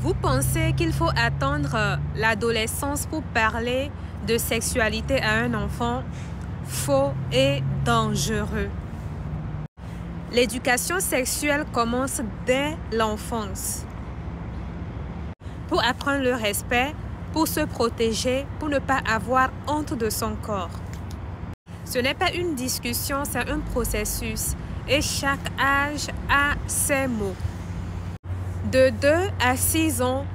Vous pensez qu'il faut attendre l'adolescence pour parler de sexualité à un enfant? Faux et dangereux. L'éducation sexuelle commence dès l'enfance. Pour apprendre le respect, pour se protéger, pour ne pas avoir honte de son corps. Ce n'est pas une discussion, c'est un processus et chaque âge a ses mots. De 2 à 6 ans,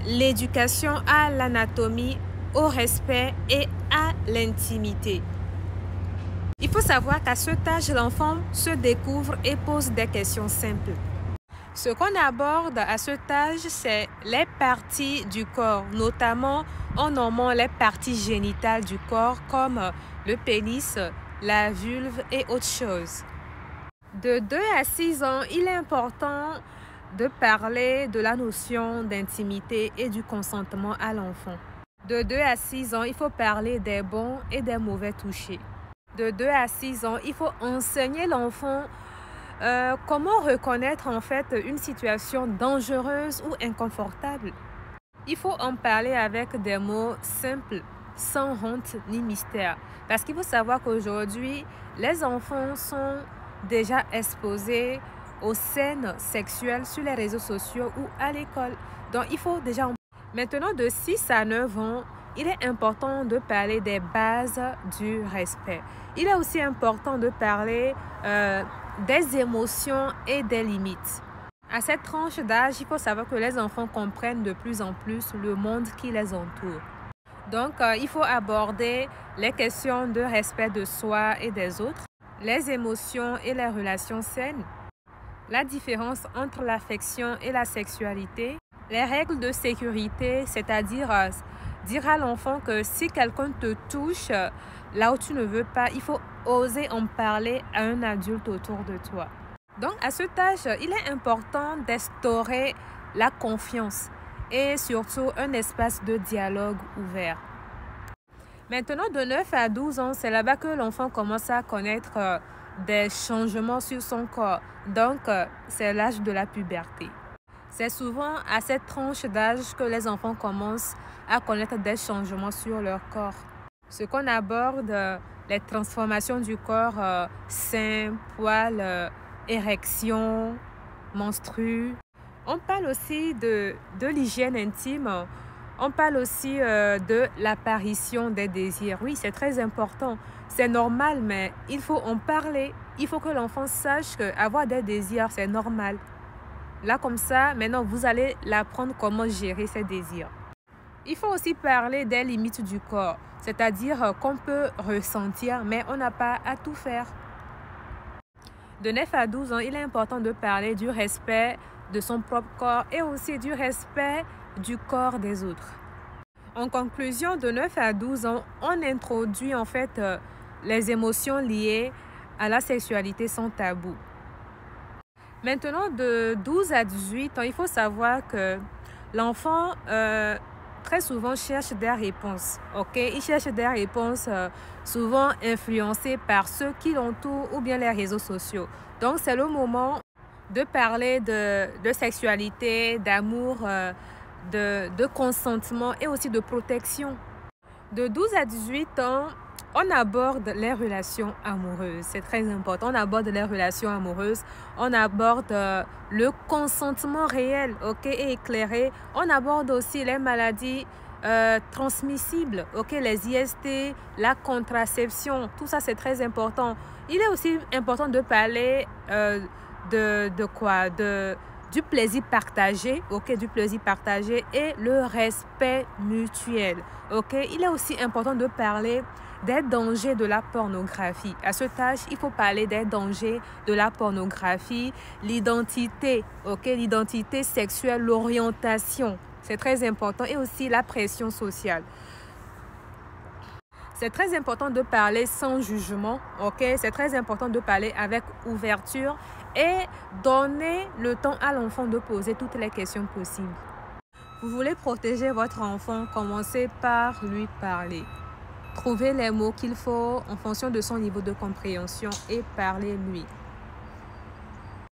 l'éducation à l'anatomie, au respect et à l'intimité. Il faut savoir qu'à cet âge, l'enfant se découvre et pose des questions simples. Ce qu'on aborde à cet âge, c'est les parties du corps, notamment en nommant les parties génitales du corps comme le pénis, la vulve et autres choses. De 2 à 6 ans, il est important de parler de la notion d'intimité et du consentement à l'enfant. De 2 à 6 ans, il faut parler des bons et des mauvais touchés. De 2 à 6 ans, il faut enseigner l'enfant comment reconnaître en fait une situation dangereuse ou inconfortable. Il faut en parler avec des mots simples, sans honte ni mystère. Parce qu'il faut savoir qu'aujourd'hui, les enfants sont déjà exposés aux scènes sexuelles sur les réseaux sociaux ou à l'école. Donc, il faut déjà... Maintenant, de 6 à 9 ans, il est important de parler des bases du respect. Il est aussi important de parler des émotions et des limites. À cette tranche d'âge, il faut savoir que les enfants comprennent de plus en plus le monde qui les entoure. Donc, il faut aborder les questions de respect de soi et des autres, les émotions et les relations saines, la différence entre l'affection et la sexualité, les règles de sécurité, c'est-à-dire dire à l'enfant que si quelqu'un te touche là où tu ne veux pas, il faut oser en parler à un adulte autour de toi. Donc, à cet âge, il est important d'instaurer la confiance et surtout un espace de dialogue ouvert. Maintenant, de 9 à 12 ans, c'est là-bas que l'enfant commence à connaître des changements sur son corps. Donc, c'est l'âge de la puberté. C'est souvent à cette tranche d'âge que les enfants commencent à connaître des changements sur leur corps. Ce qu'on aborde, les transformations du corps, seins, poils, érection, menstrues. On parle aussi de l'hygiène intime. On parle aussi de l'apparition des désirs. Oui, c'est très important. C'est normal, mais il faut en parler. Il faut que l'enfant sache qu'avoir des désirs, c'est normal. Là, comme ça, maintenant, vous allez l'apprendre comment gérer ses désirs. Il faut aussi parler des limites du corps, c'est-à-dire qu'on peut ressentir, mais on n'a pas à tout faire. De 9 à 12 ans, il est important de parler du respect de son propre corps et aussi du respect du corps des autres. En conclusion, de 9 à 12 ans, on introduit en fait les émotions liées à la sexualité sans tabou. Maintenant, de 12 à 18 ans, il faut savoir que l'enfant, très souvent, cherche des réponses. Il cherche des réponses souvent influencées par ceux qui l'entourent ou bien les réseaux sociaux. Donc, c'est le moment de parler de sexualité, d'amour, de consentement et aussi de protection. De 12 à 18 ans, on aborde les relations amoureuses. C'est très important. On aborde les relations amoureuses. On aborde le consentement réel, et éclairé. On aborde aussi les maladies transmissibles, les IST, la contraception. Tout ça, c'est très important. Il est aussi important de parler du plaisir partagé, du plaisir partagé et le respect mutuel. Il est aussi important de parler des dangers de la pornographie. À cet âge, il faut parler des dangers de la pornographie, l'identité, l'identité sexuelle, l'orientation. C'est très important et aussi la pression sociale. C'est très important de parler sans jugement, C'est très important de parler avec ouverture et donner le temps à l'enfant de poser toutes les questions possibles. Vous voulez protéger votre enfant, commencez par lui parler. Trouvez les mots qu'il faut en fonction de son niveau de compréhension et parlez-lui.